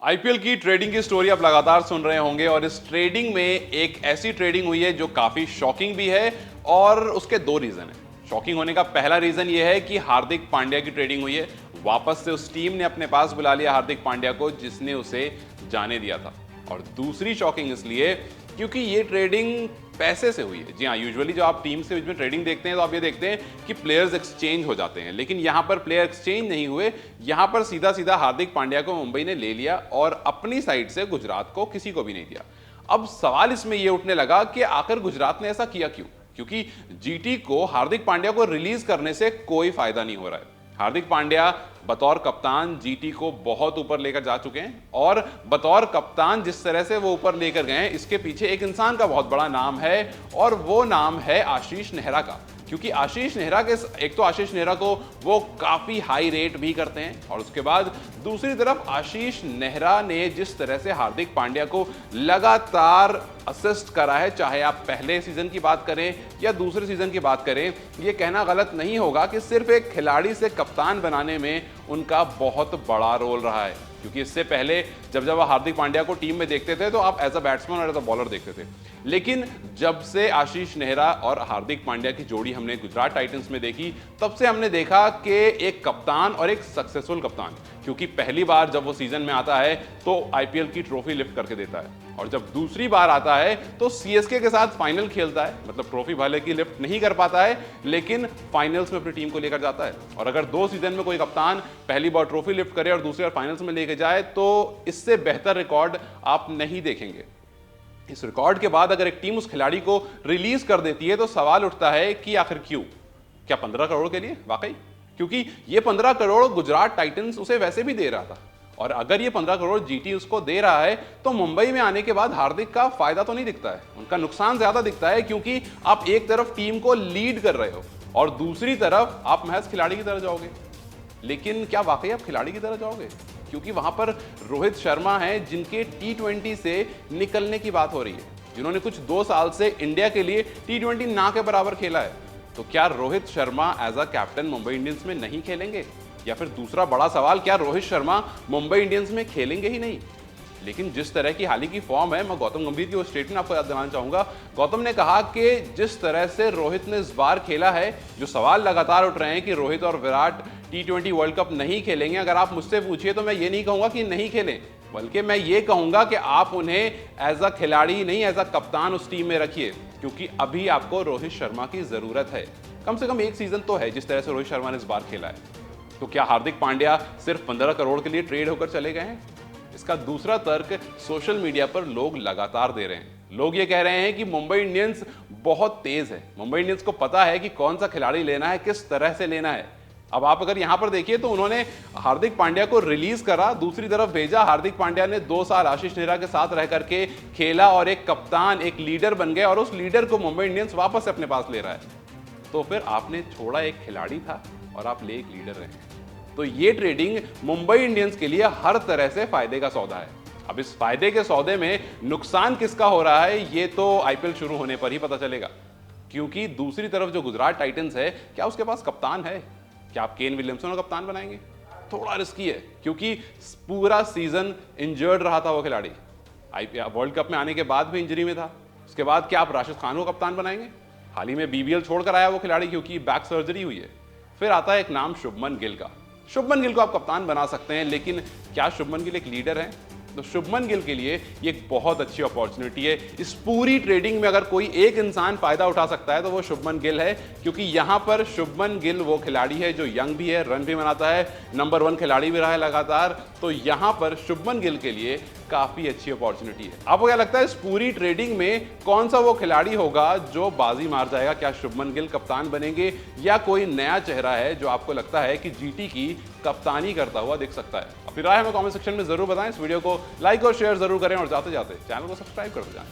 IPL की trading की story आप लगातार सुन रहे होंगे और इस ट्रेडिंग में एक ऐसी ट्रेडिंग हुई है जो काफी शॉकिंग भी है और उसके दो रीजन है। शॉकिंग होने का पहला रीजन ये है कि हार्दिक पांड्या की ट्रेडिंग हुई है। वापस से उस टीम ने अपने पास बुला लिया हार्दिक पांड्या को जिसने उसे जाने दिया था। और दूसरी शॉकिंग इसलिए क्योंकि ये ट्रेडिंग पैसे से हुई है। जी हाँ, यूजुअली जो आप टीम से में ट्रेडिंग देखते हैं तो आप ये देखते हैं कि प्लेयर्स एक्सचेंज हो जाते हैं, लेकिन यहां पर प्लेयर एक्सचेंज नहीं हुए। यहां पर सीधा सीधा हार्दिक पांड्या को मुंबई ने ले लिया और अपनी साइड से गुजरात को किसी को भी नहीं दिया। अब सवाल इसमें यह उठने लगा कि आखिर गुजरात ने ऐसा किया क्यों, क्योंकि जीटी को हार्दिक पांड्या को रिलीज करने से कोई फायदा नहीं हो रहा है। हार्दिक पांड्या बतौर कप्तान जीटी को बहुत ऊपर लेकर जा चुके हैं और बतौर कप्तान जिस तरह से वो ऊपर लेकर गए इसके पीछे एक इंसान का बहुत बड़ा नाम है और वो नाम है आशीष नेहरा का। क्योंकि आशीष नेहरा के एक तो आशीष नेहरा को वो काफी हाई रेट भी करते हैं और उसके बाद दूसरी तरफ आशीष नेहरा ने जिस तरह से हार्दिक पांड्या को लगातार असिस्ट करा है, चाहे आप पहले सीजन की बात करें या दूसरे सीजन की बात करें, ये कहना गलत नहीं होगा कि सिर्फ एक खिलाड़ी से कप्तान बनाने में उनका बहुत बड़ा रोल रहा है। क्योंकि इससे पहले जब आप हार्दिक पांड्या को टीम में देखते थे तो आप एज अ बैट्समैन और एज अ बॉलर देखते थे, लेकिन जब से आशीष नेहरा और हार्दिक पांड्या की जोड़ी हमने गुजरात टाइटंस में देखी तब से हमने देखा कि एक कप्तान और एक सक्सेसफुल कप्तान, क्योंकि पहली बार जब वो सीजन में आता है तो आईपीएल की ट्रॉफी लिफ्ट करके देता है और जब दूसरी बार आता है तो सीएसके के साथ फाइनल खेलता है। मतलब ट्रॉफी भले की लिफ्ट नहीं कर पाता है लेकिन फाइनल्स में अपनी टीम को लेकर जाता है। और अगर दो सीजन में कोई कप्तान पहली बार ट्रॉफी लिफ्ट करे और दूसरी बार फाइनल्स में लेके जाए तो इससे बेहतर रिकॉर्ड आप नहीं देखेंगे। इस रिकॉर्ड के बाद अगर एक टीम उस खिलाड़ी को रिलीज कर देती है तो सवाल उठता है कि आखिर क्यों? क्या 15 करोड़ के लिए? वाकई, क्योंकि ये 15 करोड़ गुजरात टाइटंस उसे वैसे भी दे रहा था और अगर ये 15 करोड़ जीटी उसको दे रहा है तो मुंबई में आने के बाद हार्दिक का फायदा तो नहीं दिखता है, उनका नुकसान ज्यादा दिखता है। क्योंकि आप एक तरफ टीम को लीड कर रहे हो और दूसरी तरफ आप महज खिलाड़ी की तरह जाओगे। लेकिन क्या वाकई आप खिलाड़ी की तरह जाओगे? क्योंकि वहां पर रोहित शर्मा हैं जिनके T20 से निकलने की बात हो रही है, जिन्होंने कुछ 2 साल से इंडिया के लिए T20 ना के बराबर खेला है। तो क्या Rohit Sharma as a captain Mumbai Indians में नहीं खेलेंगे? या फिर दूसरा बड़ा सवाल, क्या रोहित शर्मा मुंबई इंडियंस में खेलेंगे ही नहीं? लेकिन जिस तरह की हाल ही की फॉर्म है, मैं गौतम गंभीर की वो स्टेटमेंट आपको याद दिलाना चाहूंगा। गौतम ने कहा कि जिस तरह से रोहित ने इस बार खेला है, जो सवाल लगातार उठ रहे हैं कि रोहित और विराट T20 वर्ल्ड कप नहीं खेलेंगे, अगर आप मुझसे पूछिए तो मैं ये नहीं कहूंगा कि नहीं खेलें, बल्कि मैं ये कहूंगा कि आप उन्हें एज अ खिलाड़ी नहीं एज अ कप्तान उस टीम में रखिए, क्योंकि अभी आपको रोहित शर्मा की जरूरत है। कम से कम एक सीजन तो है जिस तरह से रोहित शर्मा ने इस बार खेला है। तो क्या हार्दिक पांड्या सिर्फ 15 करोड़ के लिए ट्रेड होकर चले गए हैं? इसका दूसरा तर्क सोशल मीडिया पर लोग लगातार दे रहे हैं। लोग ये कह रहे हैं कि मुंबई इंडियंस बहुत तेज है, मुंबई इंडियंस को पता है कि कौन सा खिलाड़ी लेना है, किस तरह से लेना है। अब आप अगर यहां पर देखिए तो उन्होंने हार्दिक पांड्या को रिलीज करा, दूसरी तरफ भेजा। हार्दिक पांड्या ने 2 साल आशीष नेहरा के साथ रह करके खेला और एक कप्तान, एक लीडर बन गए और उस लीडर को मुंबई इंडियंस वापस अपने पास ले रहा है। तो फिर आपने छोड़ा एक खिलाड़ी था और आप ले एक लीडर रहे। तो ये ट्रेडिंग मुंबई इंडियंस के लिए हर तरह से फायदे का सौदा है। अब इस फायदे के सौदे में नुकसान किसका हो रहा है ये तो आईपीएल शुरू होने पर ही पता चलेगा। क्योंकि दूसरी तरफ जो गुजरात टाइटंस है, क्या उसके पास कप्तान है? क्या आप केन विलियमसन को कप्तान बनाएंगे? थोड़ा रिस्की है, क्योंकि पूरा सीजन इंजर्ड रहा था वो खिलाड़ी। आईपीएल वर्ल्ड कप में आने के बाद भी इंजरी में था। उसके बाद क्या आप राशिद खान को कप्तान बनाएंगे? हाल ही में बीबीएल छोड़कर आया वो खिलाड़ी क्योंकि बैक सर्जरी हुई है। फिर आता है एक नाम शुभमन गिल का। शुभमन गिल को आप कप्तान बना सकते हैं, लेकिन क्या शुभमन गिल एक लीडर है? तो शुभमन गिल के लिए ये एक बहुत अच्छी अपॉर्चुनिटी है। इस पूरी ट्रेडिंग में अगर कोई एक इंसान फायदा उठा सकता है तो वो शुभमन गिल है, क्योंकि यहां पर शुभमन गिल वो खिलाड़ी है जो यंग भी है, रन भी बनाता है, नंबर 1 खिलाड़ी भी रहा है लगातार। तो यहां पर शुभमन गिल के लिए काफी अच्छी अपॉर्चुनिटी है। आपको क्या लगता है इस पूरी ट्रेडिंग में कौन सा वो खिलाड़ी होगा जो बाजी मार जाएगा? क्या शुभमन गिल कप्तान बनेंगे या कोई नया चेहरा है जो आपको लगता है कि जीटी की कप्तानी करता हुआ दिख सकता है? अपनी राय हमें कमेंट सेक्शन में जरूर बताएं। इस वीडियो को लाइक और शेयर जरूर करें और जाते जाते चैनल को सब्सक्राइब कर जाएं।